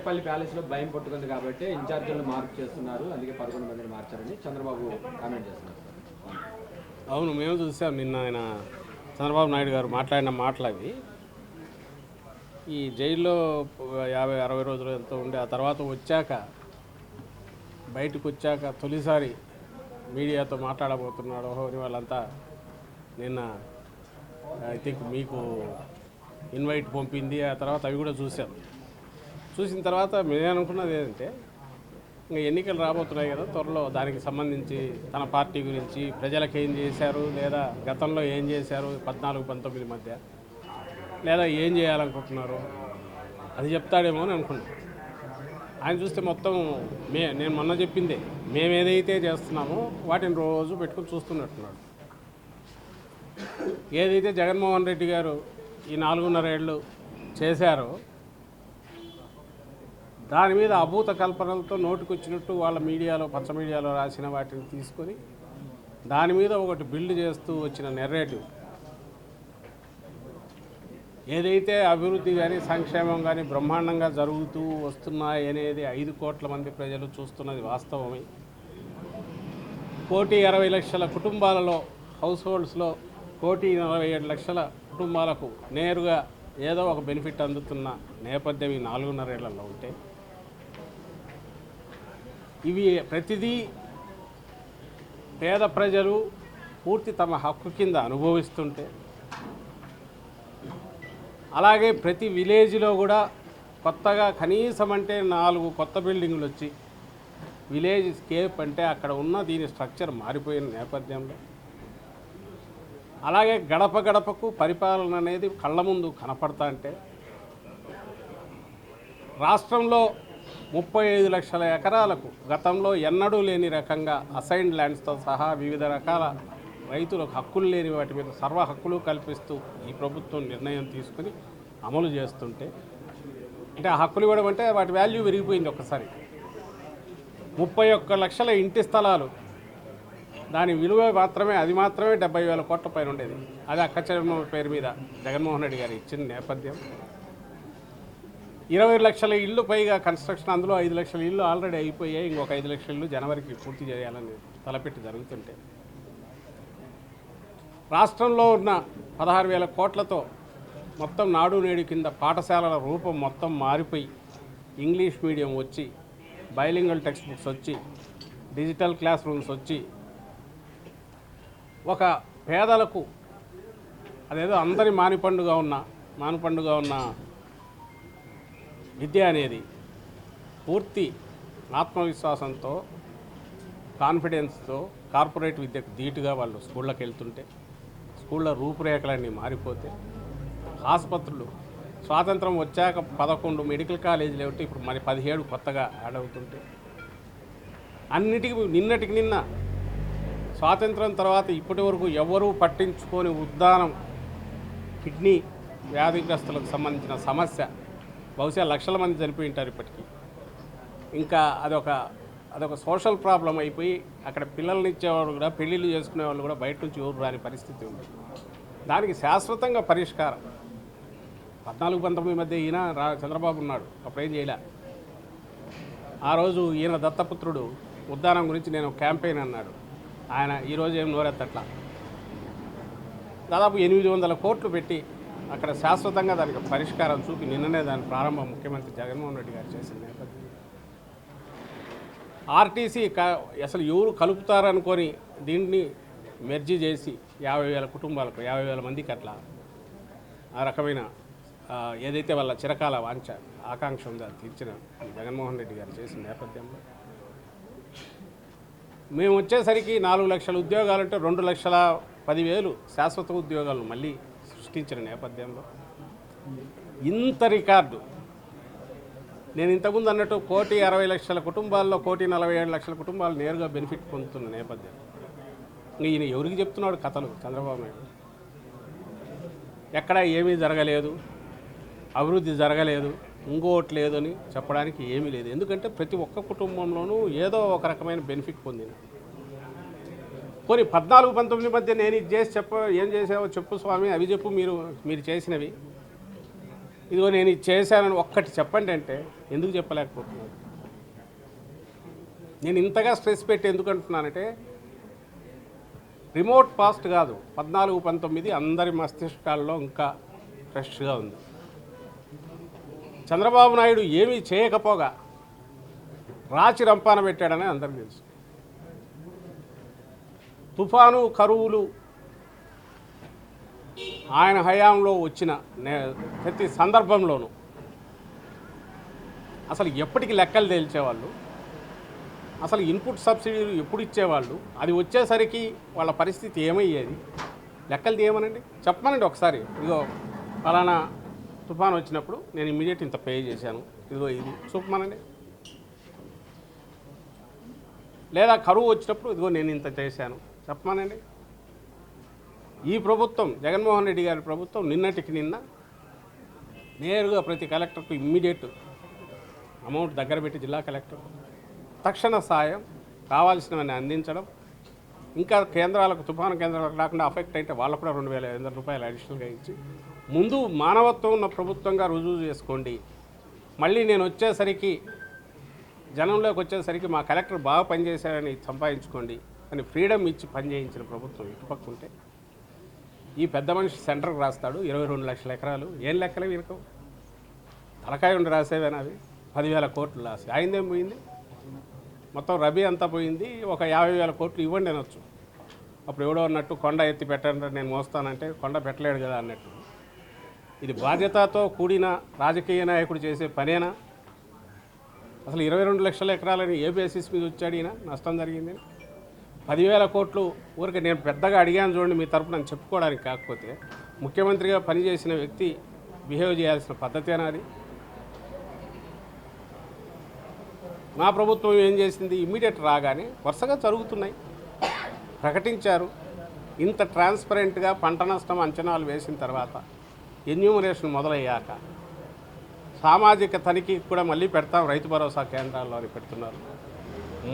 తాడేపల్లి ప్యాలెస్లో భయం పట్టుకుంది కాబట్టి ఇన్ఛార్జీలను మార్పు చేస్తున్నారు, అందుకే 11 మందిని మార్చారని చంద్రబాబు కామెంట్ చేస్తున్నారు. అవును, మేము చూసాం నిన్న ఆయన చంద్రబాబు నాయుడు గారు మాట్లాడిన మాటలు అవి. ఈ జైల్లో 50-60 రోజులు ఎంతో ఉండి ఆ తర్వాత బయటకు వచ్చాక తొలిసారి మీడియాతో మాట్లాడబోతున్నాడు అని వాళ్ళంతా నిన్న ఐ థింక్ మీకు ఇన్వైట్ పంపింది. ఆ తర్వాత అవి కూడా చూసిన తర్వాత నేను అనుకున్నది ఏంటంటే, ఇంకా ఎన్నికలు రాబోతున్నాయి కదా త్వరలో, దానికి సంబంధించి తన పార్టీ గురించి ప్రజలకు ఏం చేశారు, లేదా గతంలో ఏం చేశారు 14-19 మధ్య, లేదా ఏం చేయాలనుకుంటున్నారు అది చెప్తాడేమో అని అనుకున్నాను. ఆయన చూస్తే మొత్తం నేను మొన్న చెప్పిందే, మేము ఏదైతే చేస్తున్నామో వాటిని రోజు పెట్టుకుని చూస్తున్నట్టున్నాడు. ఏదైతే జగన్మోహన్ రెడ్డి గారు ఈ 4.5 ఏళ్ళు చేశారో దాని మీద అభూత కల్పనలతో నోటికొచ్చినట్టు వాళ్ళ మీడియాలో పచ్చ మీడియాలో రాసిన వాటిని తీసుకొని దాని మీద ఒకటి బిల్డ్ చేస్తూ వచ్చిన నెరేటివ్, ఏదైతే అభివృద్ధి కానీ సంక్షేమం కానీ బ్రహ్మాండంగా జరుగుతూ వస్తున్నాయి అనేది 5 కోట్ల మంది ప్రజలు చూస్తున్నది వాస్తవమే. 1,60,00,000 కుటుంబాలలో హౌస్ హోల్డ్స్లో 1,47,00,000 కుటుంబాలకు నేరుగా ఏదో ఒక బెనిఫిట్ అందుతున్న నేపథ్యం ఈ 4.5 ఏళ్లలో ఉంటే, ఇవి ప్రతిదీ పేద ప్రజలు పూర్తి తమ హక్కు కింద అనుభవిస్తుంటే, అలాగే ప్రతి విలేజ్లో కూడా కొత్తగా కనీసం అంటే 4 కొత్త బిల్డింగులు వచ్చి విలేజ్ స్కేప్ అంటే అక్కడ ఉన్న దీని స్ట్రక్చర్ మారిపోయిన నేపథ్యంలో, అలాగే గడప గడపకు పరిపాలన అనేది కళ్ళ ముందు కనపడతా అంటే, రాష్ట్రంలో 35 లక్షల ఎకరాలకు గతంలో ఎన్నడూ లేని రకంగా అసైన్డ్ ల్యాండ్స్తో సహా వివిధ రకాల రైతులకు హక్కులు లేని వాటి మీద సర్వ హక్కులు కల్పిస్తూ ఈ ప్రభుత్వం నిర్ణయం తీసుకుని అమలు చేస్తుంటే, అంటే ఆ హక్కులు ఇవ్వడం అంటే వాటి వాల్యూ పెరిగిపోయింది ఒక్కసారి. 31 లక్షల ఇంటి స్థలాలు, దాని విలువ మాత్రమే 70,000 కోట్ల పైన ఉండేది. అది అక్కచెల్లెమ్మ పేరు మీద జగన్మోహన్ రెడ్డి గారు ఇచ్చిన నేపథ్యం. 20 లక్షల ఇళ్ళు పైగా కన్స్ట్రక్షన్, అందులో 5 లక్షల ఇళ్ళు ఆల్రెడీ అయిపోయాయి, ఇంకొక 5 లక్షల ఇళ్ళు జనవరికి పూర్తి చేయాలని తలపెట్టి జరుగుతుంటే, రాష్ట్రంలో ఉన్న 16,000 కోట్లతో మొత్తం నాడు నేడు కింద పాఠశాలల రూపం మొత్తం మారిపోయి ఇంగ్లీష్ మీడియం వచ్చి, బైలింగల్ టెక్స్ట్ బుక్స్ వచ్చి, డిజిటల్ క్లాస్ రూమ్స్ వచ్చి, ఒక పేదలకు అదేదో అందరి మానుపండుగా ఉన్న విద్య అనేది పూర్తి ఆత్మవిశ్వాసంతో కాన్ఫిడెన్స్తో కార్పొరేట్ విద్యకు ధీటుగా వాళ్ళు స్కూళ్ళకి వెళ్తుంటే, స్కూళ్ళ రూపురేఖలన్నీ మారిపోతే, ఆసుపత్రులు స్వాతంత్రం వచ్చాక 11 మెడికల్ కాలేజీలు ఏమిటి ఇప్పుడు మరి 17 కొత్తగా యాడ్ అవుతుంటే, అన్నిటికీ నిన్నటికి నిన్న స్వాతంత్రం తర్వాత ఇప్పటి వరకు ఎవరూ పట్టించుకొని ఉద్దానం కిడ్నీ వ్యాధిగ్రస్తులకు సంబంధించిన సమస్య బహుశా లక్షల మంది చనిపోయి ఉంటారు ఇప్పటికీ. ఇంకా అదొక సోషల్ ప్రాబ్లం అయిపోయి అక్కడ పిల్లల్ని ఇచ్చేవాళ్ళు కూడా, పెళ్ళిళ్ళు చేసుకునే వాళ్ళు కూడా బయట నుంచి ఎవరు రాని పరిస్థితి ఉంది. దానికి శాశ్వతంగా పరిష్కారం 14-19 మధ్య ఈయన చంద్రబాబు ఉన్నాడు, అప్పుడేం చేయలే. ఆ రోజు ఈయన దత్తపుత్రుడు ఉద్దానం గురించి నేను క్యాంపెయిన్ అన్నాడు, ఆయన ఈరోజు ఏం నోరెత్తట్లా. దాదాపు 800 కోట్లు పెట్టి అక్కడ శాశ్వతంగా దానికి పరిష్కారం చూపి నిన్ననే దాని ప్రారంభం ముఖ్యమంత్రి జగన్మోహన్ రెడ్డి గారు చేసిన నేపథ్యం. ఆర్టీసీ అసలు ఎవరు కలుపుతారనుకొని దీన్ని మెర్జీ చేసి 50,000 కుటుంబాలకు 50,000 మందికి అట్లా ఆ రకమైన ఏదైతే వాళ్ళ చిరకాల వాంఛ ఆకాంక్ష ఉందో అది తీర్చిన జగన్మోహన్ రెడ్డి గారు చేసిన నేపథ్యంలో, మేము వచ్చేసరికి 4 లక్షల ఉద్యోగాలంటే 2,10,000 శాశ్వత ఉద్యోగాలను మళ్ళీ సృష్టించిన నేపథ్యంలో ఇంత రికార్డు. నేను ఇంతకుముందు అన్నట్టు 1,60,00,000 కుటుంబాల్లో 1,47,00,000 కుటుంబాలు నేరుగా బెనిఫిట్ పొందుతున్న నేపథ్యం. ఈయన ఎవరికి చెప్తున్నాడు కథలు చంద్రబాబు నాయుడు? ఎక్కడ ఏమీ జరగలేదు, అభివృద్ధి జరగలేదు, ఇంకోటి లేదు అని చెప్పడానికి ఏమీ లేదు. ఎందుకంటే ప్రతి ఒక్క కుటుంబంలోనూ ఏదో ఒక రకమైన బెనిఫిట్ పొందింది. కొన్ని 14-19 మధ్య నేను ఇది చేసి ఏం చేసావో చెప్పు స్వామి, అవి చెప్పు మీరు చేసినవి. ఇదిగో నేను ఇది చేశానని ఒక్కటి చెప్పండి అంటే ఎందుకు చెప్పలేకపోతున్నాను? నేను ఇంతగా స్ట్రెస్ పెట్టి ఎందుకు అంటున్నానంటే రిమోట్ పాస్ట్ కాదు, 14-19 అందరి మస్తిష్కాల్లో ఇంకా ఫ్రెష్గా ఉంది. చంద్రబాబు నాయుడు ఏమీ చేయకపోగా రాచి రంపాన పెట్టాడని అందరికీ తెలుసు. తుఫాను, కరువులు ఆయన హయాంలో వచ్చిన ప్రతి సందర్భంలోనూ అసలు ఎప్పటికి లెక్కలు తేల్చేవాళ్ళు, అసలు ఇన్పుట్ సబ్సిడీలు ఎప్పుడు ఇచ్చేవాళ్ళు, అది వచ్చేసరికి వాళ్ళ పరిస్థితి ఏమయ్యేది, లెక్కలు తీయమనండి, చెప్పమనండి ఒకసారి. ఇదిగో ఫలానా తుఫాను వచ్చినప్పుడు నేను ఇమ్మీడియట్ ఇంత పే చేశాను, ఇదిగో ఇది చూపమనండి. లేదా కరువు వచ్చినప్పుడు ఇదిగో నేను ఇంత చేశాను చెప్పమనండి. ఈ ప్రభుత్వం, జగన్మోహన్ రెడ్డి గారి ప్రభుత్వం నిన్నటికి నిన్న నేరుగా ప్రతి కలెక్టర్కు ఇమ్మీడియట్ అమౌంట్ దగ్గర పెట్టి జిల్లా కలెక్టర్ తక్షణ సాయం కావాల్సినవన్నీ అందించడం, ఇంకా కేంద్రాలకు, తుఫాను కేంద్రాలకు రాకుండా అఫెక్ట్ అయితే వాళ్ళకు కూడా 2,500 రూపాయలు అడిషనల్గా ఇచ్చి ముందు మానవత్వం ఉన్న ప్రభుత్వంగా రుజువు చేసుకోండి. మళ్ళీ నేను వచ్చేసరికి, జనంలోకి వచ్చేసరికి మా కలెక్టర్ బాగా పనిచేశారని సంపాదించుకోండి అని ఫ్రీడమ్ ఇచ్చి పనిచేయించిన ప్రభుత్వం ఇటుపక్క ఉంటే, ఈ పెద్ద మనిషి సెంటర్కి రాస్తాడు 22 లక్షల ఎకరాలు. ఏం లెక్కలే వీరకం? తలకాయ ఉండి రాసేవేనా అవి? 10,000 కోట్లు రాసి అయిందేం పోయింది? మొత్తం రబీ అంతా పోయింది. ఒక 50,000 కోట్లు ఇవ్వండి అనొచ్చు. అప్పుడు ఎవడో అన్నట్టు కొండ ఎత్తి పెట్టండి నేను మోస్తానంటే కొండ పెట్టలేడు కదా అన్నట్టు. ఇది బాధ్యతతో కూడిన రాజకీయ నాయకుడు చేసే పనేనా? అసలు 22 లక్షల ఎకరాలని ఏ బేసిస్ మీద వచ్చాడు ఈయన? నష్టం జరిగింది 10,000 కోట్లు. ఊరికి నేను పెద్దగా అడిగాను చూడండి మీ తరపున అని చెప్పుకోవడానికి, కాకపోతే ముఖ్యమంత్రిగా పనిచేసిన వ్యక్తి బిహేవ్ చేయాల్సిన పద్ధతేనా అది? మా ప్రభుత్వం ఏం చేసింది? ఇమ్మీడియట్ రాగానే వరుసగా జరుగుతున్నాయి, ప్రకటించారు. ఇంత ట్రాన్స్పరెంట్గా పంట నష్టం అంచనాలు వేసిన తర్వాత, ఎన్యూమరేషన్ మొదలయ్యాక, సామాజిక తనిఖీకి కూడా మళ్ళీ పెడతాం రైతు భరోసా కేంద్రాల్లో అని పెడుతున్నారు.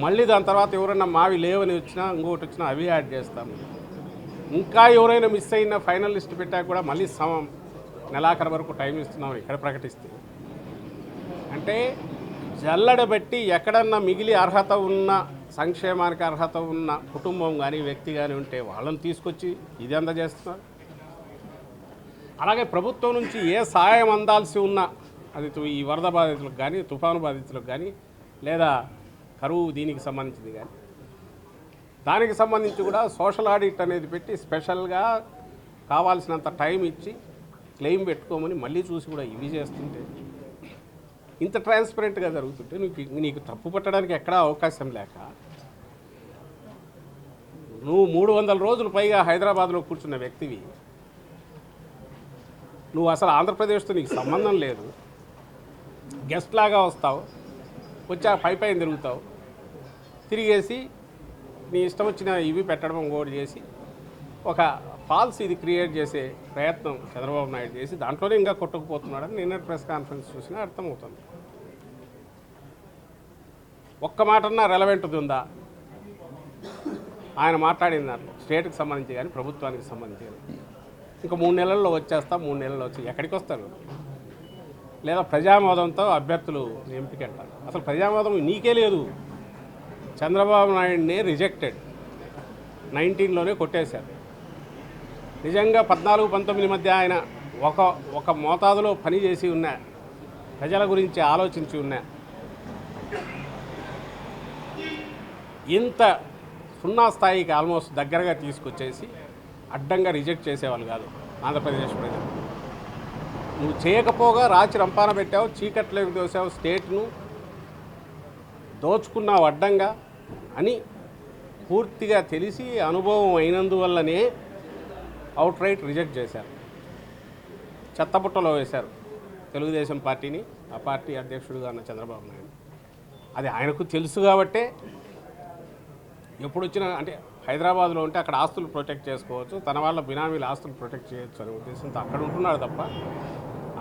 మళ్ళీ దాని తర్వాత ఎవరైనా మావి లేవని వచ్చినా, ఇంకొకటి వచ్చినా అవి యాడ్ చేస్తాము. ఇంకా ఎవరైనా మిస్ అయిన ఫైనల్ లిస్ట్ పెట్టాక కూడా మళ్ళీ నెలాఖరు వరకు టైం ఇస్తున్నామని ఇక్కడ ప్రకటిస్తే, అంటే జల్లడబెట్టి ఎక్కడన్నా మిగిలి అర్హత ఉన్న, సంక్షేమానికి అర్హత ఉన్న కుటుంబం కానీ వ్యక్తి కానీ ఉంటే వాళ్ళని తీసుకొచ్చి ఇది అందజేస్తున్నారు. అలాగే ప్రభుత్వం నుంచి ఏ సహాయం అందాల్సి ఉన్నా, అది ఈ వరద బాధితులకు కానీ, తుఫాను బాధితులకు కానీ, లేదా కరువు దీనికి సంబంధించింది కానీ, దానికి సంబంధించి కూడా సోషల్ ఆడిట్ అనేది పెట్టి స్పెషల్గా కావాల్సినంత టైం ఇచ్చి క్లెయిమ్ పెట్టుకోమని మళ్ళీ చూసి కూడా ఇవి చేస్తుంటే, ఇంత ట్రాన్స్పరెంట్గా జరుగుతుంటే నీకు తప్పు పట్టడానికి ఎక్కడా అవకాశం లేక, నువ్వు 300 రోజులు పైగా హైదరాబాద్లో కూర్చున్న వ్యక్తివి, నువ్వు అసలు ఆంధ్రప్రదేశ్తో నీకు సంబంధం లేదు, గెస్ట్ లాగా వస్తావు, వచ్చి పైన తిరుగుతావు, తిరిగేసి నీ ఇష్టం వచ్చిన ఇవి పెట్టడం ఇంకోటి చేసి ఒక ఫాల్స్ ఇది క్రియేట్ చేసే ప్రయత్నం చంద్రబాబు నాయుడు చేసి దాంట్లోనే ఇంకా కొట్టుకుపోతున్నాడని నిన్న ప్రెస్ కాన్ఫరెన్స్ చూసినా అర్థమవుతుంది. ఒక్క మాటన్నా రెలవెంట్ది ఉందా ఆయన మాట్లాడిన దాంట్లో? స్టేట్కి సంబంధించి కానీ ప్రభుత్వానికి సంబంధించి కానీ ఇంకా 3 నెలల్లో వచ్చేస్తా, 3 నెలల్లో వచ్చి ఎక్కడికి వస్తారు? లేదా ప్రజామోదంతో అభ్యర్థులు ఎంపిక అంటారు. అసలు ప్రజామోదం నీకే లేదు. చంద్రబాబు నాయుడిని రిజెక్టెడ్ 19లోనే కొట్టేశారు. నిజంగా 14-19 మధ్య ఆయన ఒక మోతాదులో పనిచేసి ఉన్నా, ప్రజల గురించి ఆలోచించి ఉన్నా, ఇంత సున్నా స్థాయికి ఆల్మోస్ట్ దగ్గరగా తీసుకొచ్చేసి అడ్డంగా రిజెక్ట్ చేసేవాళ్ళు కాదు ఆంధ్రప్రదేశ్ ప్రజలు. నువ్వు చేయకపోగా రాచి రంపాన పెట్టావు, చీకట్లోకి దోసావు, స్టేట్ను దోచుకున్నావు అడ్డంగా అని పూర్తిగా తెలిసి అనుభవం అయినందువల్లనే అవుట్ రైట్ రిజెక్ట్ చేశారు. చెత్తపుట్టలో వేశారు తెలుగుదేశం పార్టీని, ఆ పార్టీ అధ్యక్షుడుగా ఉన్న చంద్రబాబు నాయుడు. అది ఆయనకు తెలుసు కాబట్టే ఎప్పుడు వచ్చినా, అంటే హైదరాబాద్లో ఉంటే అక్కడ ఆస్తులు ప్రొటెక్ట్ చేసుకోవచ్చు, తన వాళ్ళ బినామీల ఆస్తులు ప్రొటెక్ట్ చేయొచ్చు అనే ఉద్దేశంతో అక్కడ ఉంటున్నాడు తప్ప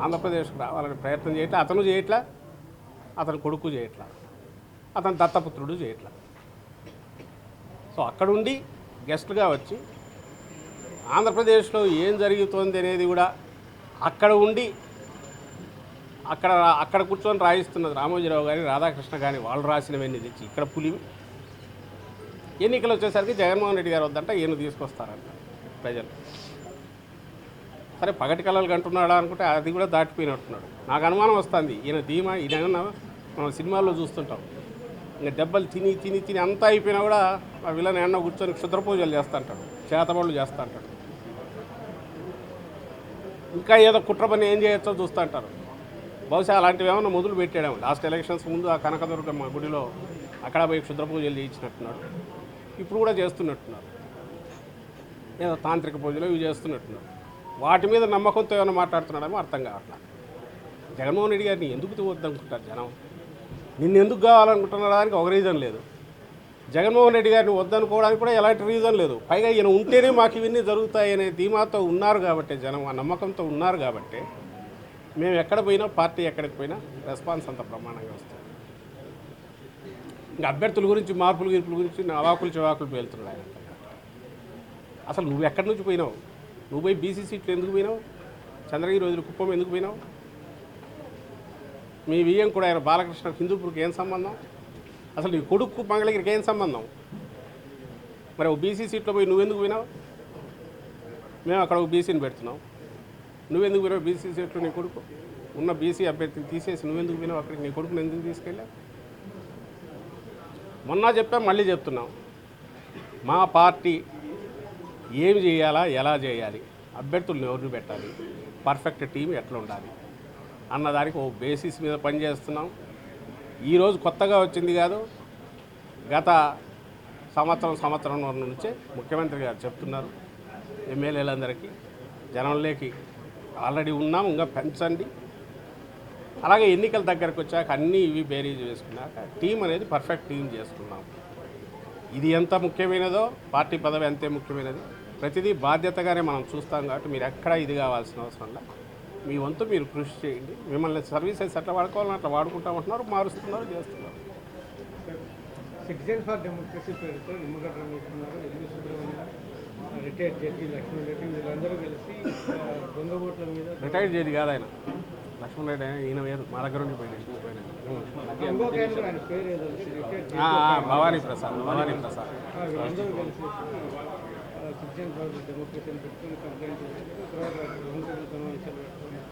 ఆంధ్రప్రదేశ్కి రావాలని ప్రయత్నం చేయట్లా. అతను చేయట్లా, అతని కొడుకు చేయట్లా, అతని దత్తపుత్రుడు చేయట్లా. సో అక్కడుండి గెస్ట్గా వచ్చి ఆంధ్రప్రదేశ్లో ఏం జరుగుతోంది అనేది కూడా అక్కడ ఉండి అక్కడ అక్కడ కూర్చొని రాయిస్తున్నది రామోజీరావు కానీ రాధాకృష్ణ కానీ వాళ్ళు రాసినవన్నీ తెచ్చి ఇక్కడ పులివి. ఎన్నికలు వచ్చేసరికి జగన్మోహన్ రెడ్డి గారు వద్దంట ఈయన తీసుకొస్తారంట ప్రజలు. సరే పగటి కళలు అంటున్నాడా అనుకుంటే అది కూడా దాటిపోయినట్టున్నాడు. నాకు అనుమానం వస్తుంది ఈయన ధీమా ఈయన మనం సినిమాల్లో చూస్తుంటాం. ఇంకా దెబ్బలు తిని తిని తిని అంతా అయిపోయినా కూడా ఆ విలన్ ఏమన్నా కూర్చొని క్షుద్ర పూజలు చేస్తూ అంటాడు, చేతబడులు చేస్తూ అంటాడు. ఇంకా ఏదో కుట్ర పని ఏం చేయొచ్చో చూస్తూ అంటారు. బహుశా అలాంటివి ఏమన్నా మొదలు పెట్టాడేమో. లాస్ట్ ఎలక్షన్స్ ముందు ఆ కనకదుర్గమ్మ గుడిలో అక్కడ పోయి క్షుద్ర పూజలు చేయించినట్టున్నాడు. ఇప్పుడు కూడా చేస్తున్నట్టున్నారు. ఏదో తాంత్రిక పూజలు ఇవి చేస్తున్నట్టున్నారు. వాటి మీద నమ్మకంతో ఏమైనా మాట్లాడుతున్నాడేమో అర్థం కావట్లేదు. జగన్మోహన్ రెడ్డి గారిని ఎందుకు వద్దనుకుంటారు జనం? నిన్ను ఎందుకు కావాలనుకుంటున్నాడానికి ఒక రీజన్ లేదు. జగన్మోహన్ రెడ్డి గారిని వద్దనుకోవడానికి కూడా ఎలాంటి రీజన్ లేదు. పైగా ఈయన ఉంటేనే మాకు ఇవన్నీ జరుగుతాయనే ధీమాతో ఉన్నారు కాబట్టి, జనం ఆ నమ్మకంతో ఉన్నారు కాబట్టి మేము ఎక్కడ పోయినా, పార్టీ ఎక్కడికి పోయినా రెస్పాన్స్ అంత ప్రమాణంగా వస్తుంది. ఇంకా అభ్యర్థుల గురించి, మార్పుల గిర్పుల గురించి అవాకులు చివాకులు పేలుతున్నాడు ఆయన. అసలు నువ్వు ఎక్కడి నుంచి పోయినావు? నువ్వు పోయి బీసీ సీట్లు ఎందుకు పోయినావు? చంద్రగిరి రోజులు కుప్పం ఎందుకు పోయినావు? మీ వియ్యం కూడా ఆయన బాలకృష్ణ హిందూపూర్కి ఏం సంబంధం? అసలు నీ కొడుకు మంగళగిరికి ఏం సంబంధం? మరి ఒక బీసీ సీట్లో పోయి నువ్వెందుకు పోయినావు? మేము అక్కడ ఒక బీసీని పెడుతున్నాం, నువ్వెందుకు పోయినావు? బీసీ సీట్లు నీ కొడుకు ఉన్న బీసీ అభ్యర్థిని తీసేసి నువ్వెందుకు పోయినావు అక్కడికి? నీ కొడుకుని ఎందుకు తీసుకెళ్ళావు? మొన్న చెప్పాం, మళ్ళీ చెప్తున్నాం. మా పార్టీ ఏమి చేయాలా, ఎలా చేయాలి, అభ్యర్థులను ఎవరిని పెట్టాలి, పర్ఫెక్ట్ టీం ఎట్లా ఉండాలి అన్నదానికి ఓ బేసిస్ మీద పనిచేస్తున్నాం. ఈరోజు కొత్తగా వచ్చింది కాదు, గత సంవత్సరం నుంచే ముఖ్యమంత్రి గారు చెప్తున్నారు ఎమ్మెల్యేలందరికీ, జనంలోకి ఆల్రెడీ ఉన్నాం, ఇంకా పెంచండి. అలాగే ఎన్నికల దగ్గరకు వచ్చాక అన్నీ ఇవి బేరీజ్ వేసుకున్నాక టీం అనేది పర్ఫెక్ట్ టీం చేసుకున్నాం. ఇది ఎంత ముఖ్యమైనదో పార్టీ పదవి అంతే ముఖ్యమైనది. ప్రతిదీ బాధ్యతగానే మనం చూస్తాం కాబట్టి మీరు ఎక్కడా ఇది కావాల్సిన అవసరం లేదు. మీ వంతు మీరు కృషి చేయండి. మిమ్మల్ని సర్వీసెస్ ఎట్లా వాడుకోవాలని అట్లా వాడుకుంటామంటున్నారు, మారుస్తున్నారు, చేస్తున్నారు. సిటిజన్ ఫర్ డెమోక్రసీ పేరుతో నిమ్మగడ్డ రమేస్తున్నారు, LV Subrahmanyam, retired judge Lakshman Reddy, వీళ్ళందరూ కలిసి దొంగ ఓట్ల మీద. రిటైర్డ్ జడ్జి కాదు ఆయన, లక్ష్మణ్ రెడ్డి. ఈయన వేరు, మా దగ్గర నుండి పోయినాయి. ఆయన పేరు ఏదో రిటైర్డ్ భవానీ ప్రసాద్. అందరూ కలిసి సిటిజన్ ఫర్ డెమోక్రసీని పెట్టుకుని కంప్లైంట్ చేసి తర్వాత సమావేశాలు పెట్టుకున్నారు.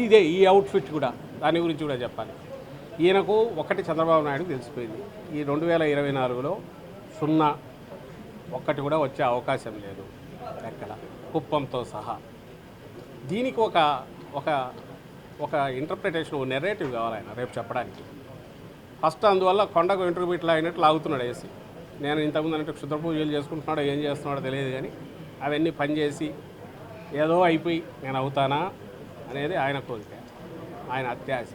ఇదే ఈ అవుట్ఫిట్ కూడా దాని గురించి కూడా చెప్పాలి. ఈయనకు ఒకటి చంద్రబాబు నాయుడు తెలిసిపోయింది, ఈ 2024లో 0 ఒక్కటి కూడా వచ్చే అవకాశం లేదు ఎక్కడ, కుప్పంతో సహా. దీనికి ఒక ఇంటర్ప్రిటేషన్, ఒక నెరేటివ్ కావాలి ఆయన రేపు చెప్పడానికి. ఫస్ట్ అందువల్ల కొండకు ఇంటర్వ్యూట్లు అయినట్లు లాగుతున్నాడు వేసి. నేను ఇంతకుముందు అంటే క్షుద్ర పూజలు చేసుకుంటున్నాడో ఏం చేస్తున్నాడో తెలియదు, కానీ అవన్నీ పనిచేసి ఏదో అయిపోయి నేను అవుతానా అనేది ఆయన కోరిక, ఆయన అత్యాశ.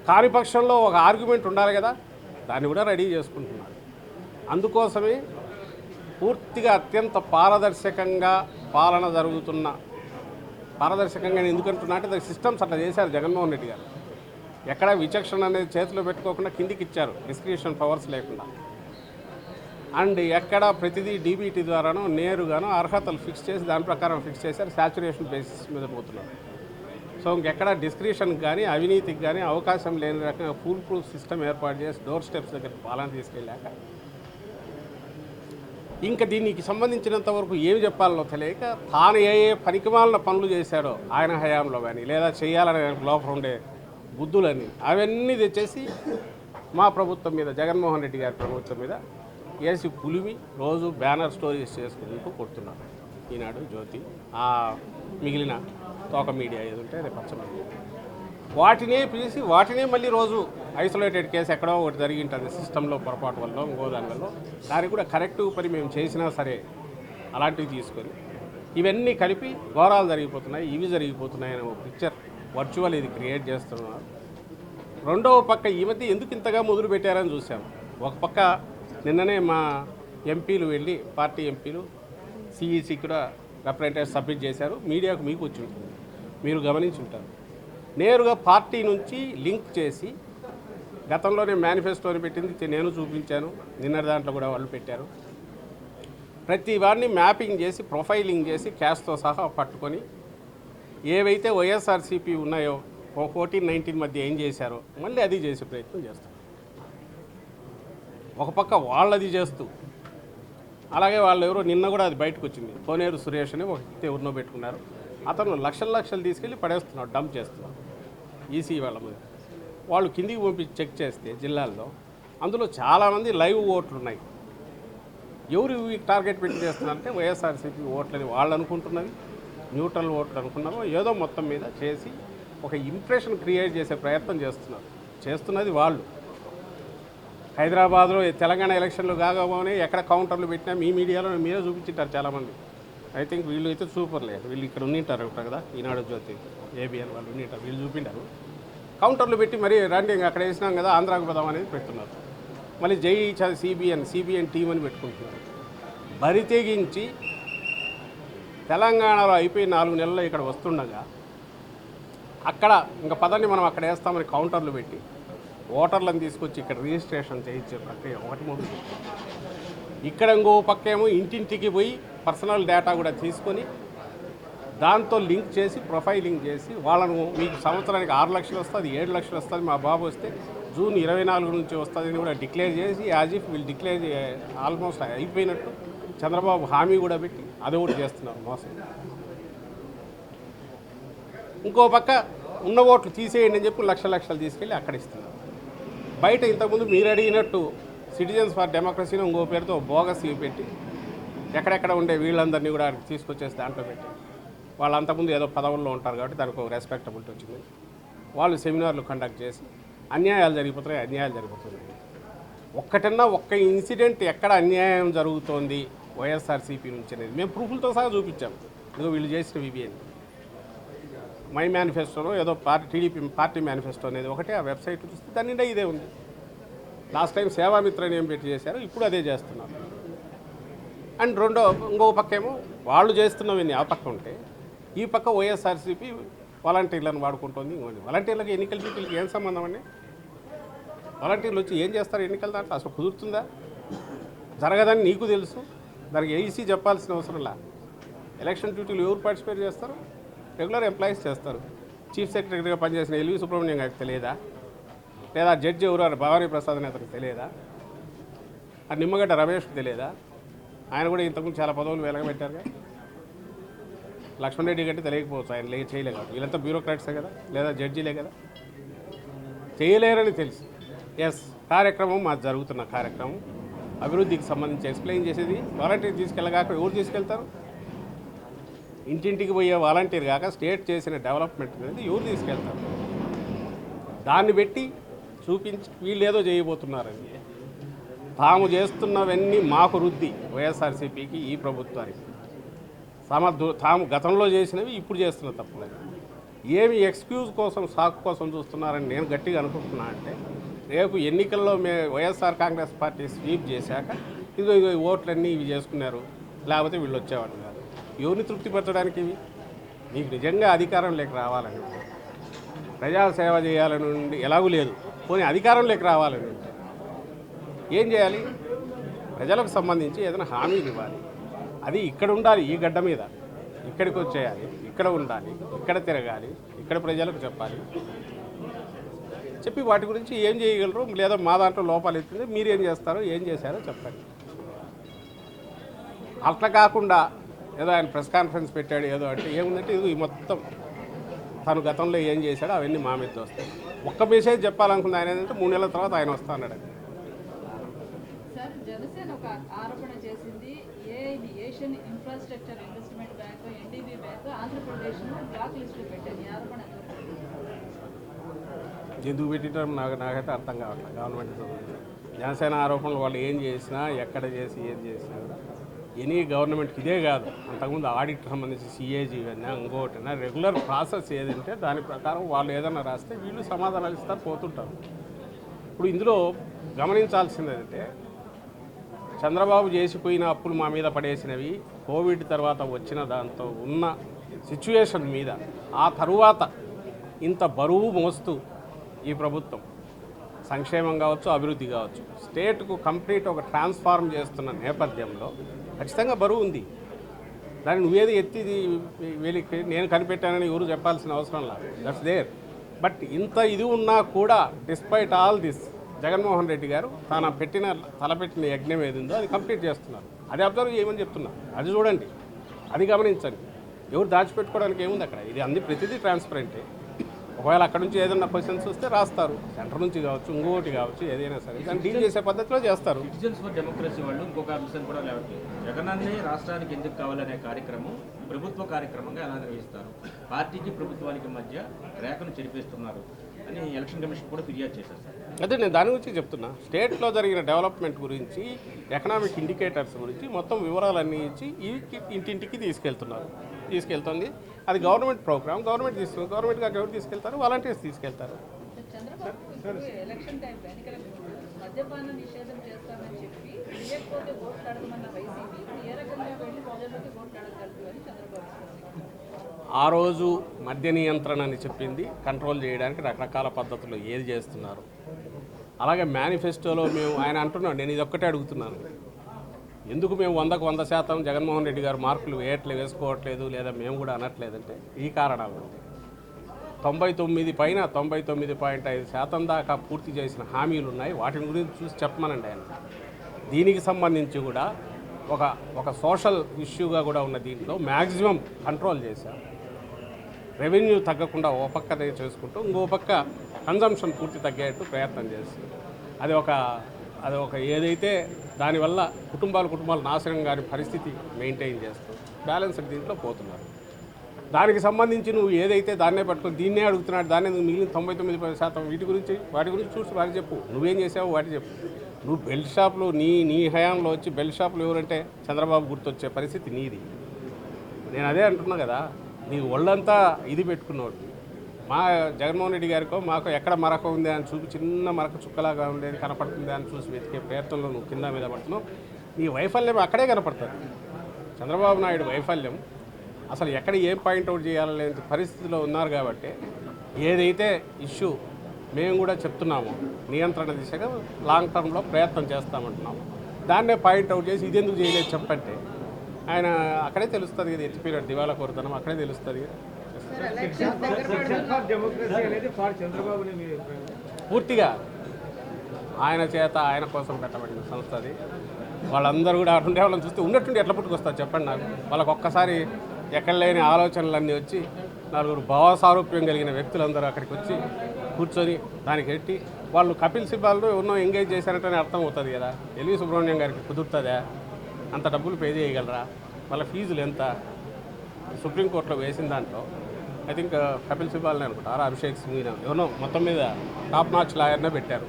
కాని పక్షంలో ఒక ఆర్గ్యుమెంట్ ఉండాలి కదా, దాన్ని కూడా రెడీ చేసుకుంటున్నాడు. అందుకోసమే పూర్తిగా అత్యంత పారదర్శకంగా పాలన జరుగుతున్న, పారదర్శకంగా ఎందుకంటున్నా అంటే దానికి సిస్టమ్స్ అట్లా చేశారు జగన్మోహన్ రెడ్డి గారు. ఎక్కడ విచక్షణ అనేది చేతిలో పెట్టుకోకుండా కిందికి ఇచ్చారు, డిస్క్రిప్షన్ పవర్స్ లేకుండా. అండ్ ఎక్కడ ప్రతిదీ డీబీటీ ద్వారానో నేరుగానో అర్హతలు ఫిక్స్ చేసి దాని ప్రకారం ఫిక్స్ చేశారు, శాచురేషన్ బేసిస్ మీద పోతున్నారు. సో ఇంకెక్కడ డిస్క్రిప్షన్కి కానీ అవినీతికి కానీ అవకాశం లేని రకంగా ఫుల్ ప్రూఫ్ సిస్టమ్ ఏర్పాటు చేసి డోర్ స్టెప్స్ దగ్గరికి పాలన తీసుకెళ్ళాక ఇంకా దీనికి సంబంధించినంత వరకు ఏమి చెప్పాలనో తెలియక తాను ఏ పనికిమాలిన పనులు చేశాడో ఆయన హయాంలో కానీ, లేదా చేయాలనే లోపల ఉండే బుద్ధులని అవన్నీ తెచ్చేసి మా ప్రభుత్వం మీద, జగన్మోహన్ రెడ్డి గారి ప్రభుత్వం మీద వేసి పులివి రోజు బ్యానర్ స్టోరీస్ చేసుకుంటూ కొడుతున్నారు. ఈనాడు, జ్యోతి, ఆ మిగిలిన తోక మీడియా ఏది ఉంటే రేపు పచ్చ మీడియా, వాటినే పిలిచి వాటినే మళ్ళీ రోజు ఐసోలేటెడ్ కేసు ఎక్కడో ఒకటి జరిగి ఉంటుంది సిస్టంలో పొరపాటు వల్ల, ఇంకో దాని వల్ల. దానికి కూడా కరెక్టివ్ పని మేము చేసినా సరే అలాంటివి తీసుకొని ఇవన్నీ కలిపి ఘోరాలు జరిగిపోతున్నాయి, ఇవి జరిగిపోతున్నాయి అనే ఒక పిక్చర్ వర్చువల్ ఇది క్రియేట్ చేస్తున్నారు. రెండవ పక్క ఈ మధ్య ఎందుకు ఇంతగా మొదలు పెట్టారని చూసాము. ఒక పక్క నిన్ననే మా ఎంపీలు వెళ్ళి, పార్టీ ఎంపీలు సిఈసి కూడా రిప్రజెంటేటివ్ సబ్మిట్ చేశారు. మీడియాకు మీకు వచ్చి ఉంటుంది, మీరు గమనించి ఉంటారు. నేరుగా పార్టీ నుంచి లింక్ చేసి గతంలోనే మేనిఫెస్టోని పెట్టింది నేను చూపించాను, నిన్న దాంట్లో కూడా వాళ్ళు పెట్టారు. ప్రతి వాడిని మ్యాపింగ్ చేసి, ప్రొఫైలింగ్ చేసి, క్యాష్తో సహా పట్టుకొని ఏవైతే వైఎస్ఆర్సీపీ ఉన్నాయో 14-19 మధ్య ఏం చేశారో మళ్ళీ అది చేసే ప్రయత్నం చేస్తారు. ఒక పక్క వాళ్ళది చేస్తూ అలాగే వాళ్ళు ఎవరో నిన్న కూడా అది బయటకు వచ్చింది. కోనేరు సురేష్ అని ఒక వ్యక్తి ఎవరినో పెట్టుకున్నారు. అతను లక్షలు తీసుకెళ్ళి పడేస్తున్నాడు, డంప్ చేస్తున్నాడు ఈసీ వాళ్ళ మీద. వాళ్ళు కిందికి పంపించి చెక్ చేస్తే జిల్లాల్లో అందులో చాలామంది లైవ్ ఓట్లు ఉన్నాయి. ఎవరు టార్గెట్ పెట్టి చేస్తున్నారంటే వైఎస్ఆర్సీపీ ఓట్లని వాళ్ళు అనుకుంటున్నది, న్యూట్రల్ ఓట్లు అనుకున్నారో ఏదో మొత్తం మీద చేసి ఒక ఇంప్రెషన్ క్రియేట్ చేసే ప్రయత్నం చేస్తున్నది వాళ్ళు. హైదరాబాద్లో తెలంగాణ ఎలక్షన్లు కాగానే ఎక్కడ కౌంటర్లు పెట్టినా మీ మీడియాలో మీరే చూపించింటారు చాలామంది. ఐ థింక్ వీళ్ళు అయితే సూపర్లే, వీళ్ళు ఇక్కడ ఉండింటారు ఉంటారు కదా, ఈనాడు జ్యోతి ఏబిఎన్ వాళ్ళు ఉండింటారు, వీళ్ళు చూపింటారు. కౌంటర్లు పెట్టి మరీ రండి అక్కడ వేసినాం కదా ఆంధ్రాకు పోదాం అనేది పెడుతున్నారు. మళ్ళీ జై సిబిఎన్ టీం అని పెట్టుకుంటున్నారు. బరి తెగించి తెలంగాణలో అయిపోయి 4 నెలల్లో ఇక్కడ వస్తుండగా అక్కడ ఇంకా పదండి మనం అక్కడ వేస్తామని కౌంటర్లు పెట్టి ఓటర్లను తీసుకొచ్చి ఇక్కడ రిజిస్ట్రేషన్ చేయించే ప్రక్రియ ఒకటి మొదలు. ఇక్కడ ఇంకో పక్కేమో ఇంటింటికి పోయి పర్సనల్ డేటా కూడా తీసుకొని దాంతో లింక్ చేసి ప్రొఫైలింగ్ చేసి వాళ్ళను మీకు సంవత్సరానికి 6 లక్షలు వస్తుంది, 7 లక్షలు వస్తుంది, మా బాబు వస్తే జూన్ 24 నుంచి వస్తుందని కూడా డిక్లేర్ చేసి యాజ్ ఇఫ్ వీళ్ళు డిక్లేర్ ఆల్మోస్ట్ అయిపోయినట్టు చంద్రబాబు హామీ కూడా పెట్టి అది ఒకటి చేస్తున్నారు మోసం. ఇంకో పక్క ఉన్న ఓట్లు తీసేయండి అని చెప్పి లక్షలు తీసుకెళ్ళి అక్కడ ఇస్తున్నారు. బయట ఇంతకుముందు మీరు అడిగినట్టు సిటిజన్స్ ఫర్ డెమోక్రసీని ఇంకో పేరుతో బోగస్ పెట్టి ఎక్కడెక్కడ ఉండే వీళ్ళందరినీ కూడా తీసుకొచ్చేసి దాంట్లో పెట్టి వాళ్ళు అంతకుముందు ఏదో పదవుల్లో ఉంటారు కాబట్టి దానికి ఒక రెస్పెక్టబిలిటీ వచ్చింది. వాళ్ళు సెమినార్లు కండక్ట్ చేసి అన్యాయాలు జరిగిపోతున్నాయి. ఒక్క ఇన్సిడెంట్ ఎక్కడ అన్యాయం జరుగుతోంది వైఎస్ఆర్సీపీ నుంచి అనేది మేము ప్రూఫ్లతో సహా చూపించాము. ఇదిగో వీళ్ళు చేసిన విబిఎన్ మై మేనిఫెస్టోలో ఏదో టీడీపీ పార్టీ మేనిఫెస్టో అనేది ఒకటే, ఆ వెబ్సైట్ చూస్తే దాని నిండా ఇదే ఉంది. లాస్ట్ టైం సేవామిత్రని ఏం పెట్టి చేశారు, ఇప్పుడు అదే చేస్తున్నారు. అండ్ ఇంకో పక్క ఏమో వాళ్ళు చేస్తున్నవన్నీ ఆ పక్క ఉంటే ఈ పక్క వైఎస్ఆర్సీపీ వాలంటీర్లను వాడుకుంటుంది. వాలంటీర్లకు ఎన్నికల డ్యూటీలకి ఏం సంబంధం అండి? వాలంటీర్లు వచ్చి ఏం చేస్తారు ఎన్నికల దాంట్లో? అసలు కుదురుతుందా? జరగదని నీకు తెలుసు, దానికి ఏఈసీ చెప్పాల్సిన అవసరంలా. ఎలక్షన్ డ్యూటీలు ఎవరు పార్టిసిపేట్ చేస్తారు? రెగ్యులర్ ఎంప్లాయీస్ చేస్తారు. చీఫ్ సెక్రటరీగా పనిచేసిన ఎల్వి సుబ్రహ్మణ్యం గారికి తెలియదా? లేదా జడ్జి ఎవరు భవానీ ప్రసాద్ అని అతనికి తెలియదా? ఆ నిమ్మగడ్డ రమేష్కి తెలియదా? ఆయన కూడా ఇంతకుముందు చాలా పదవులు వెలగబెట్టారుగా. లక్ష్మణ్ రెడ్డి కంటే తెలియకపోవచ్చు, ఆయన చేయలేదు. వీళ్ళంతా బ్యూరోక్రాట్సే కదా, లేదా జడ్జీలే కదా, చేయలేరని తెలుసు. ఎస్, కార్యక్రమం మాది జరుగుతున్న కార్యక్రమం అభివృద్ధికి సంబంధించి ఎక్స్ప్లెయిన్ చేసేది వాలంటీర్ తీసుకెళ్ళగాక ఎవరు తీసుకెళ్తారు? ఇంటింటికి పోయే వాలంటీర్ కాక స్టేట్ చేసిన డెవలప్మెంట్ అనేది ఎవరు తీసుకెళ్తారు? దాన్ని పెట్టి చూపించి వీళ్ళు ఏదో చేయబోతున్నారని తాము చేస్తున్నవన్నీ మాకు రుద్ది వైఎస్ఆర్సీపీకి ఈ ప్రభుత్వానికి తాము గతంలో చేసినవి ఇప్పుడు చేస్తున్న తప్పులేదు. ఏమి ఎక్స్క్యూజ్ కోసం సాకు కోసం చూస్తున్నారని నేను గట్టిగా అనుకుంటున్నా అంటే రేపు ఎన్నికల్లో వైఎస్ఆర్ కాంగ్రెస్ పార్టీ స్వీప్ చేశాక ఇదిగో ఓట్లన్నీ ఇవి చేసుకున్నారు, లేకపోతే వీళ్ళు వచ్చేవాళ్ళు కాదు. ఎవరిని తృప్తిపరచడానికి ఇవి? మీకు నిజంగా అధికారం లేక రావాలని, ప్రజాసేవ చేయాలని ఉండి ఎలాగూ లేదు, పోనీ అధికారం లేక రావాలని ఉంటే ఏం చేయాలి? ప్రజలకు సంబంధించి ఏదైనా హామీలు ఇవ్వాలి. అది ఇక్కడ ఉండాలి, ఈ గడ్డ మీద ఇక్కడికి వచ్చేయాలి, ఇక్కడ ఉండాలి, ఇక్కడ తిరగాలి, ఇక్కడ ప్రజలకు చెప్పాలి. చెప్పి వాటి గురించి ఏం చేయగలరు, లేదా మా దాంట్లో లోపాలు ఎత్తుంది, మీరు ఏం చేస్తారో ఏం చేశారో చెప్పండి. అట్లా కాకుండా ఏదో ఆయన ప్రెస్ కాన్ఫరెన్స్ పెట్టాడు ఏదో అంటే ఏముందంటే ఇది మొత్తం తను గతంలో ఏం చేశాడో అవన్నీ మా మీద వస్తాయి. ఒక్క మెసేజ్ చెప్పాలనుకుంది ఆయన ఏంటంటే 3 నెలల తర్వాత ఆయన వస్తా అన్నాడు. సార్, జనసేన ఒక ఆరోపణ చేసింది, Asian infrastructure investment bank NDB bank ఆంధ్రప్రదేశ్ను బ్లాక్ లిస్టులో పెట్టింది. ఈ ఆరోపణ ఎందుకు పెట్టడం నాకైతే అర్థం కావట్లేదు. గవర్నమెంట్ జనసేన ఆరోపణలు వాళ్ళు ఏం చేసినా ఎక్కడ చేసి ఏం చేసినా కూడా ఎనీ గవర్నమెంట్కి ఇదే కాదు, అంతకుముందు ఆడిట్ సంబంధించి సిఏజీ అయినా ఇంకోటైనా రెగ్యులర్ ప్రాసెస్ ఏదంటే దాని ప్రకారం వాళ్ళు ఏదైనా రాస్తే వీళ్ళు సమాధానాలు ఇస్తారు, పోతుంటారు. ఇప్పుడు ఇందులో గమనించాల్సింది ఏంటంటే చంద్రబాబు చేసిపోయిన అప్పులు మా మీద పడేసినవి, కోవిడ్ తర్వాత వచ్చిన దాంతో ఉన్న సిచ్యువేషన్ మీద ఆ తరువాత ఇంత బరువు మోస్తూ ఈ ప్రభుత్వం సంక్షేమం కావచ్చు, అభివృద్ధి కావచ్చు, స్టేట్కు కంప్లీట్ ఒక ట్రాన్స్ఫార్మ్ చేస్తున్న నేపథ్యంలో ఖచ్చితంగా బరువు ఉంది. దాన్ని నువ్వేది ఎత్తి నేను కనిపెట్టానని ఎవరు చెప్పాల్సిన అవసరం లేదు. That's there. బట్ ఇంత ఇది ఉన్నా కూడా despite all this Jaganmohan Reddy గారు తలపెట్టిన యజ్ఞం ఏది ఉందో అది కంప్లీట్ చేస్తున్నారు. అది అబ్జర్వ్ చేయమని చెప్తున్నా. అది చూడండి, అది గమనించండి. ఎవరు దాచిపెట్టుకోవడానికి ఏముంది అక్కడ? ఇది అన్ని ప్రతిదీ ట్రాన్స్పరెంటే. ఒకవేళ అక్కడ నుంచి ఏదైనా క్వశ్చన్స్ వస్తే రాస్తారు, సెంటర్ నుంచి కావచ్చు, ఇంకోటి కావచ్చు, ఏదైనా సరే దాన్ని డీల్ చేసే పద్ధతిలో చేస్తారు. సిటిజన్స్ ఫర్ డెమోక్రసీ వాళ్ళు ఇంకొక అంశం కూడా లేవట్లేదు. జగనన్నే రాష్ట్రానికి ఎందుకు కావాలనే కార్యక్రమం ప్రభుత్వ కార్యక్రమంగా ఎలా నిర్వహిస్తారు, పార్టీకి ప్రభుత్వానికి మధ్య రేఖను చెరిపేస్తున్నారు అని ఎలక్షన్ కమిషన్ కూడా ఫిర్యాదు చేశారు సార్. అదే నేను దాని గురించి చెప్తున్నా. స్టేట్లో జరిగిన డెవలప్మెంట్ గురించి, ఎకనామిక్ ఇండికేటర్స్ గురించి మొత్తం వివరాలన్నీ ఇచ్చి ఇంటింటికి తీసుకెళ్తుంది. అది గవర్నమెంట్ ప్రోగ్రామ్, గవర్నమెంట్ గారికి ఎవరు తీసుకెళ్తారు? వాలంటీర్స్ తీసుకెళ్తారు. చంద్రబాబు ఎలక్షన్ టైంలో ఎన్నికల మద్యపాన నిషేధం చేస్తామని చెప్పి లేకపోతే ఓట్లు అడగమన్న వైసీపీ ఏ రకంగా వెళ్ళి ప్రజల్లోకి ఓట్లు అడగగలదు అని చంద్రబాబు ఆ రోజు మద్య నియంత్రణ అని చెప్పింది కంట్రోల్ చేయడానికి రకరకాల పద్ధతులు ఏది చేస్తున్నారు. అలాగే మేనిఫెస్టోలో ఆయన అంటున్నాడు, నేను ఇది ఒక్కటే అడుగుతున్నాను, ఎందుకు మేము 100% జగన్మోహన్ రెడ్డి గారు మార్కులు వేసుకోవట్లేదు లేదా మేము కూడా అనట్లేదంటే ఈ కారణాలు. 99.5% దాకా పూర్తి చేసిన హామీలు ఉన్నాయి, వాటిని గురించి చూసి చెప్పమనండి ఆయన. దీనికి సంబంధించి కూడా ఒక సోషల్ ఇష్యూగా కూడా ఉన్న దీంట్లో మ్యాక్సిమం కంట్రోల్ చేశారు. రెవెన్యూ తగ్గకుండా ఓ పక్కనే చేసుకుంటూ ఇంకో పక్క కన్జంప్షన్ పూర్తి తగ్గేట్టు ప్రయత్నం చేస్తుంది. అది ఒక ఏదైతే దానివల్ల కుటుంబాలు నాశనం కాని పరిస్థితి మెయింటైన్ చేస్తూ బ్యాలెన్స్ దీంట్లో పోతున్నారు. దానికి సంబంధించి నువ్వు ఏదైతే దాన్నే పట్టుకొని దీన్నే అడుగుతున్నాడు, దాన్ని మిగిలిన 99% వాటి గురించి చూసి వాటి చెప్పు. నువ్వేం చేసావు వాటి చెప్పు. నువ్వు బెల్ట్ షాపులు నీ హయాంలో వచ్చి బెల్ట్ షాపులు ఎవరంటే చంద్రబాబు గుర్తొచ్చే పరిస్థితి నీది. నేను అదే అంటున్నా కదా, నీ ఒళ్ళంతా ఇది పెట్టుకున్నాడు. మా జగన్మోహన్ రెడ్డి గారికో మాకు ఎక్కడ మరక ఉంది అని చూపి చిన్న మరక చుక్కలాగా ఉండేది కనపడుతుంది అని చూసి వెతికే ప్రయత్నంలో నువ్వు కింద మీద పడుతున్నావు. నీ వైఫల్యం అక్కడే కనపడుతుంది. చంద్రబాబు నాయుడు వైఫల్యం అసలు ఎక్కడ ఏం పాయింట్అవుట్ చేయాలనే పరిస్థితిలో ఉన్నారు. కాబట్టి ఏదైతే ఇష్యూ మేము కూడా చెప్తున్నాము, నియంత్రణ దిశగా లాంగ్ టర్మ్లో ప్రయత్నం చేస్తామంటున్నాము, దాన్నే పాయింట్అవుట్ చేసి ఇదెందుకు చేయలేదు చెప్పంటే ఆయన అక్కడే తెలుస్తుంది కదా, ఎత్తి పీరియడ్ దివాళా కోరుతున్నాం అక్కడే తెలుస్తుంది కదా. పూర్తిగా ఆయన కోసం పెట్టబడిన సంస్థ అది. వాళ్ళందరూ కూడా అటుండే వాళ్ళని చూస్తే ఉన్నట్టుండి ఎట్లా పుట్టుకొస్తారు చెప్పండి నాకు. వాళ్ళకు ఒక్కసారి ఎక్కడ లేని ఆలోచనలన్నీ వచ్చి నలుగురు భావసారూప్యం కలిగిన వ్యక్తులందరూ అక్కడికి వచ్చి కూర్చొని దానికి ఎట్టి వాళ్ళు కపిల్ సిబ్బాల్లో ఎన్నో ఎంగేజ్ చేశారంటేనే అర్థం అవుతుంది కదా. ఎల్వి సుబ్రహ్మణ్యం గారికి కుదురుతుందా? అంత డబ్బులు పే చేయగలరా? వాళ్ళ ఫీజులు ఎంత? సుప్రీంకోర్టులో వేసిన దాంట్లో ఐ థింక్ కపిల్ సిబ్బాల్ని అనుకుంటారు, అభిషేక్ సింగ్ ఎవరో మొత్తం మీద టాప్ నాచ్ లాయర్నే పెట్టారు.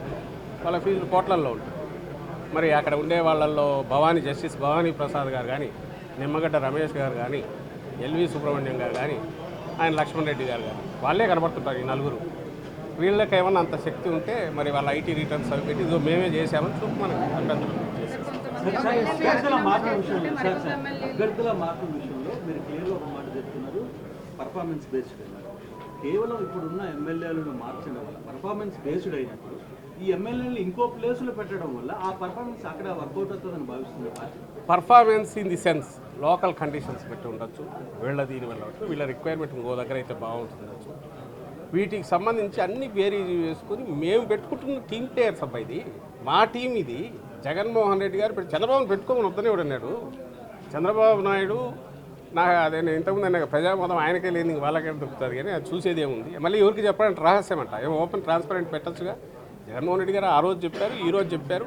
వాళ్ళ ఫీజులు కోట్లల్లో ఉంటాయి. మరి అక్కడ ఉండే వాళ్ళల్లో జస్టిస్ భవానీ ప్రసాద్ గారు కానీ, నిమ్మగడ్డ రమేష్ గారు కానీ, ఎల్వి సుబ్రహ్మణ్యం గారు కానీ, ఆయన లక్ష్మణ్ రెడ్డి గారు కానీ వాళ్ళే కనబడుతుంటారు. ఈ నలుగురు వీళ్ళకి ఏమన్నా అంత శక్తి ఉంటే మరి వాళ్ళ ఐటీ రిటర్న్స్ అవి పెట్టి ఇదో మేమే చేసామని చూపు మనకు అభ్యంతరం చేసేస్తాం. అభ్యర్థుల మార్పు విషయంలో మీరు క్లియర్గా ఒక మాట చెప్తున్నారు, పర్ఫార్మెన్స్ బేస్డ్ అన్నారు. కేవలం ఇప్పుడున్న ఎమ్మెల్యేలను మార్చడం వల్ల పర్ఫార్మెన్స్ బేస్డ్ అయినప్పుడు ఈ ఎమ్మెల్యేలు ఇంకో ప్లేసులో పెట్టడం వల్ల ఆ పర్ఫార్మెన్స్ అక్కడ వర్కౌట్ అవుతుందని భావిస్తుంది party. Performance in the sense local conditions పెట్టి ఉండొచ్చు, దీని వల్ల వీళ్ళ రిక్వైర్మెంట్ ఇంకో దగ్గర అయితే బాగుంటుండొచ్చు. వీటికి సంబంధించి అన్ని బేరీజ్ వేసుకొని మేము పెట్టుకుంటున్న టీమ్ ప్లేయర్స్ అబ్బాయి, ఇది మా టీం. ఇది జగన్మోహన్ రెడ్డి గారు చంద్రబాబును పెట్టుకోమని వద్దనే అన్నాడు. చంద్రబాబు నాయుడు అదే నేను ఇంతకుముందు అన్న ప్రజామతం ఆయనకే లేని వాళ్ళకే దొరుకుతుంది కానీ అది చూసేది ఏముంది. మళ్ళీ ఎవరికి చెప్పడానికి రహస్యం అంట, ఏమో ఓపెన్ ట్రాన్స్పరెంట్ పెట్టచ్చుగా. జగన్మోహన్ రెడ్డి గారు ఆ రోజు చెప్పారు, ఈరోజు చెప్పారు.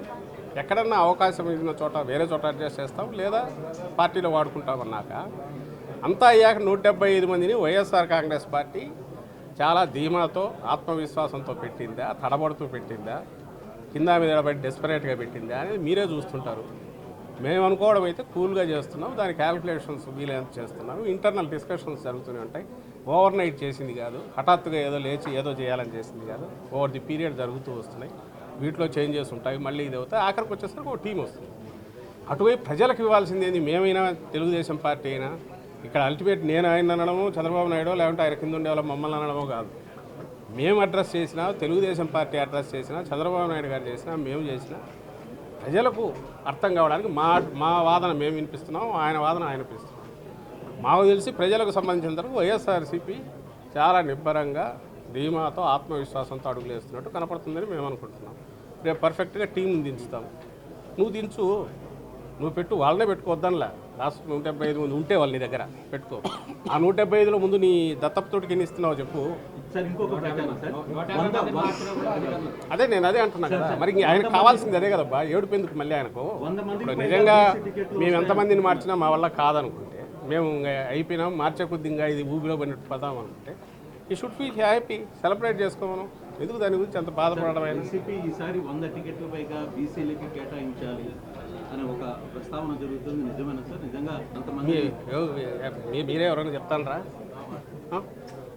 ఎక్కడన్నా అవకాశం ఇచ్చిన చోట వేరే చోట అడ్జస్ట్ చేస్తాం లేదా పార్టీలో వాడుకుంటామన్నాక అంతా అయ్యాక 175 మందిని వైఎస్ఆర్ కాంగ్రెస్ పార్టీ చాలా ధీమాతో ఆత్మవిశ్వాసంతో పెట్టిందా, తడబడుతూ పెట్టిందా, కింద మీద పడి డెస్పరేట్గా పెట్టిందా అనేది మీరే చూస్తుంటారు. మేము అనుకోవడం అయితే కూల్గా చేస్తున్నాం, దాని క్యాలిక్యులేషన్స్ వీలైనంత చేస్తున్నాము. ఇంటర్నల్ డిస్కషన్స్ జరుగుతూనే ఉంటాయి. ఓవర్ నైట్ చేసింది కాదు, హఠాత్తుగా ఏదో లేచి ఏదో చేయాలని చేసింది కాదు. ఓవర్ ది పీరియడ్ జరుగుతూ వస్తున్నాయి. వీటిలో చేంజెస్ ఉంటాయి, మళ్ళీ ఇది అవుతాయి. ఆఖరికి వచ్చేసరికి ఒక టీం వస్తుంది. అటువైపు ప్రజలకు ఇవ్వాల్సింది ఏంది? మేమైనా తెలుగుదేశం పార్టీ అయినా ఇక్కడ అల్టిమేట్ నేను ఆయన అనడము చంద్రబాబు నాయుడు లేకుంటే ఆయన కింద ఉండే వాళ్ళ మమ్మల్ని అనడమో కాదు. మేము అడ్రస్ చేసినా, తెలుగుదేశం పార్టీ అడ్రస్ చేసినా, చంద్రబాబు నాయుడు గారు చేసినా, మేము చేసినా ప్రజలకు అర్థం కావడానికి మా వాదన మేము వినిపిస్తున్నాం, ఆయన వాదన ఆయన వినిపిస్తున్నాం. మాకు తెలిసి ప్రజలకు సంబంధించిన వరకు వైఎస్ఆర్సీపీ చాలా నిబ్బరంగా ధీమాతో ఆత్మవిశ్వాసంతో అడుగులు వేస్తున్నట్టు కనపడుతుందని మేము అనుకుంటున్నాం. రేపు పర్ఫెక్ట్గా టీంని దించుతాం. నువ్వు దించు, నువ్వు పెట్టు, వాళ్ళనే పెట్టుకోవద్దనిలా. లాస్ట్ 175 మంది ఉంటే వాళ్ళు నీ దగ్గర పెట్టుకో. ఆ 175లో ముందు నీ దత్తపుతోటికి ఎన్ని ఇస్తున్నావు చెప్పు. సార్ ఇంకొక ప్రచారం సార్, అదే నేను అదే అంటున్నా కదా. మరి ఆయనకు కావాల్సింది అదే కదబ్బా, ఏడుపెందుకు మళ్ళీ ఆయనకు. 100 మందికి ఇప్పుడు నిజంగా మేము ఎంతమందిని మార్చినా మా వల్ల కాదనుకుంటే, మేము ఇంకా అయిపోయినాం, మార్చే కొద్ది ఇంకా ఇది ఊబిలో పడినట్టు పదాం అనుకుంటే, ఈ షుడ్ ఫీల్ హ్యాపీ, సెలబ్రేట్ చేసుకోమను. ఎందుకు దాని గురించి అంత బాధపడడం? వైసీపీ ఈసారి 100 టికెట్ల పైగా బీసీలకి కేటాయించాలి అనే ఒక ప్రస్తావన జరుగుతుంది, నిజమేనా సార్? నిజంగా అంతమంది మీరే ఎవరైనా చెప్తానరా?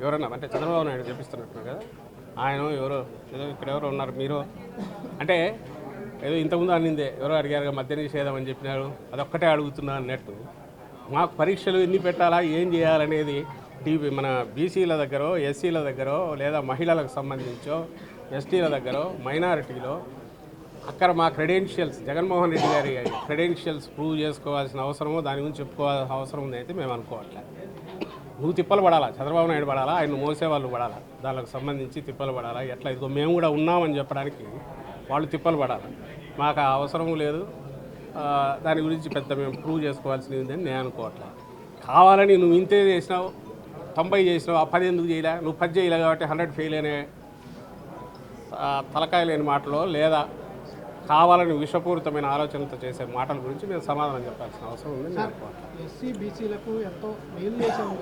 ఎవరన్నా అంటే చంద్రబాబు నాయుడు చెప్పిస్తున్నట్టున్నారు కదా, ఆయన ఎవరో ఏదో ఇక్కడ ఎవరో ఉన్నారు, మీరు అంటే ఏదో ఇంతకుముందు అన్నిందే ఎవరో అడిగారు మద్య నిషేధం అని చెప్పినారు, అదొక్కటే అడుగుతున్నా అన్నట్టు. మాకు పరీక్షలు ఎన్ని పెట్టాలా, ఏం చేయాలనేది మన బీసీల దగ్గర, ఎస్సీల దగ్గర, లేదా మహిళలకు సంబంధించో, ఎస్టీల దగ్గర, మైనారిటీలో అక్కడ మా క్రెడెన్షియల్స్, జగన్మోహన్ రెడ్డి గారి క్రెడెన్షియల్స్ ప్రూవ్ చేసుకోవాల్సిన అవసరమో దాని గురించి చెప్పుకోవాల్సిన అవసరం ఉందైతే మేము అనుకోవట్లేదు. నువ్వు తిప్పలు పడాలా, చంద్రబాబు నాయుడు పడాలా, ఆయన మోసేవాళ్ళు పడాలా, దానికి సంబంధించి తిప్పలు పడాలా. ఎట్లా ఇదిగో మేము కూడా ఉన్నామని చెప్పడానికి వాళ్ళు తిప్పలు పడాలి. మాకు ఆ అవసరం లేదు, దాని గురించి పెద్ద మేము ప్రూవ్ చేసుకోవాల్సింది ఉందని నేను అనుకోవట్లేదు. కావాలని నువ్వు ఇంతే చేసినావు, 90 చేసినావు, ఆ 10 ఎందుకు చేయలే, నువ్వు 10 చేయలే కాబట్టి 100 ఫెయిల్ అనే తలకాయ లేని మాటలో, లేదా కావాలని విషపూరితమైన ఆలోచనలతో చేసే మాటల గురించి మేము సమాధానం చెప్పాల్సిన అవసరం ఉందని నేను అనుకోవట్లేదు. ఎస్సీ బీసీలకు ఎంతో మేలు చేసాము,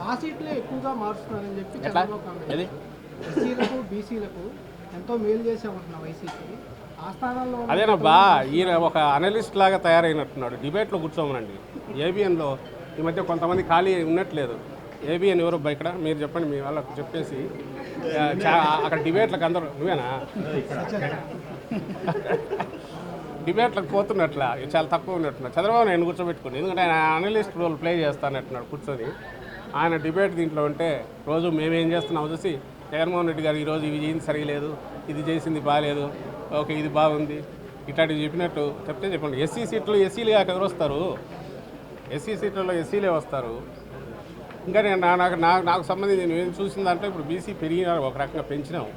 ఆ సీట్లే ఎక్కువగా మారుస్తున్నారని చెప్పి ఎట్లా చంద్రబాబు అది ఎస్సీలకు బీసీలకు ఎంతో మేలు చేసామంటున్నాం వైసీపీ. ఆ స్థానంలో అదేనబ్బా, ఈయన ఒక అనలిస్ట్ లాగా తయారైనట్టున్నాడు. డిబేట్లో కూర్చోమనండి. ఏబిఎన్లో ఈ మధ్య కొంతమంది ఖాళీ ఉన్నట్లేదు. ఏబిఎన్ ఎవరు ఇక్కడ మీరు చెప్పండి, మీ వాళ్ళకు చెప్పేసి అక్కడ డిబేట్లకు అందరూ నువ్వేనా డిబేట్లకు పోతున్నట్లా చాలా తక్కువ ఉన్నట్టున్నారు. చంద్రబాబు నేను కూర్చోబెట్టుకుని, ఎందుకంటే ఆయన అనలిస్ట్ రోల్ ప్లే చేస్తానట్టున్నాడు కూర్చొని. ఆయన డిబేట్ దీంట్లో ఉంటే రోజు మేమేం చేస్తున్నాం చూసి, జగన్మోహన్ రెడ్డి గారు ఈరోజు ఇవి చేయింది సరిగలేదు, ఇది చేసింది బాగాలేదు, ఓకే ఇది బాగుంది, ఇట్లాంటివి చెప్పినట్టు చెప్తే చెప్పండి. ఎస్సీ సీట్లు ఎస్సీలు కాక ఎవరు వస్తారు? ఎస్సీ సీట్లలో ఎస్సీలే వస్తారు. ఇంకా నేను నాకు సంబంధించి నేను చూసిన దాంట్లో ఇప్పుడు బీసీ పెరిగిన ఒక రకంగా పెంచినాం.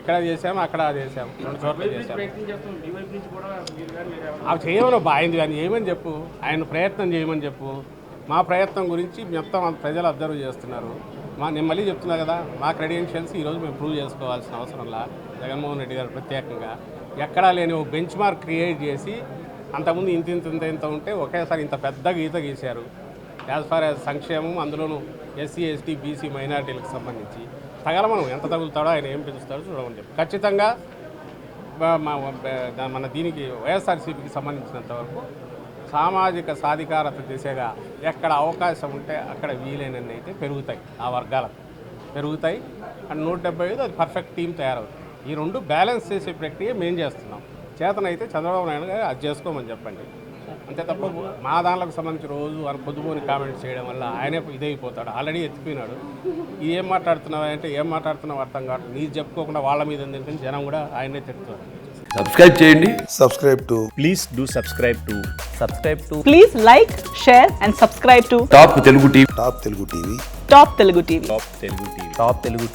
ఇక్కడ చేసాము, అక్కడ చేసాము, 2 చోట్ల చేసాము. అవి చేయమని బాగుంది కానీ ఏమని చెప్పు, ఆయన ప్రయత్నం చేయమని చెప్పు. మా ప్రయత్నం గురించి మొత్తం ప్రజలు అబ్జర్వ్ చేస్తున్నారు. నేను మళ్ళీ చెప్తున్నా కదా, మా క్రెడెన్షియల్స్ ఈరోజు మేము ప్రూవ్ చేసుకోవాల్సిన అవసరంలా. జగన్మోహన్ రెడ్డి గారు ప్రత్యేకంగా ఎక్కడా లేని ఒక బెంచ్ మార్క్ క్రియేట్ చేసి, అంతకుముందు ఇంత ఉంటే ఒకేసారి ఇంత పెద్ద గీత గీశారు. యాజ్ ఫార్ యాజ్ సంక్షేమం, అందులోనూ ఎస్సీ ఎస్టీ బీసీ మైనారిటీలకు సంబంధించి తగలమనం ఎంత తగులుతాడో, ఆయన ఏం పెంచుతాడో చూడమని చెప్పి ఖచ్చితంగా మన దీనికి వైఎస్ఆర్సీపీకి సంబంధించినంత వరకు సామాజిక సాధికారత దిశగా ఎక్కడ అవకాశం ఉంటే అక్కడ వీలైనన్ని అయితే పెరుగుతాయి, ఆ వర్గాలకు పెరుగుతాయి. అండ్ 175 అది పర్ఫెక్ట్ టీం తయారవుతుంది. ఈ 2 బ్యాలెన్స్ చేసే ప్రక్రియ మేము చేస్తున్నాం. చేతనైతే చంద్రబాబు నాయుడు గారు అది చేసుకోమని చెప్పండి, అంతే తప్ప మా దానిలకు సంబంధించి రోజు ఆయన పొద్దుపోని కామెంట్స్ చేయడం వల్ల ఆయనే ఇదైపోతాడు. ఆల్రెడీ ఎత్తిపోయినాడు. ఏం మాట్లాడుతున్నావు అంటే ఏం మాట్లాడుతున్నావు అర్థం కాదు. నీ చెప్పుకోకుండా వాళ్ళ మీద ఎందుకంటే జనం కూడా ఆయనే తిడుతున్నారు. సబ్స్క్రైబ్ చేయండి. Please do subscribe to Please like, share and subscribe to top Telugu TV. Top Telugu TV. Top Telugu TV.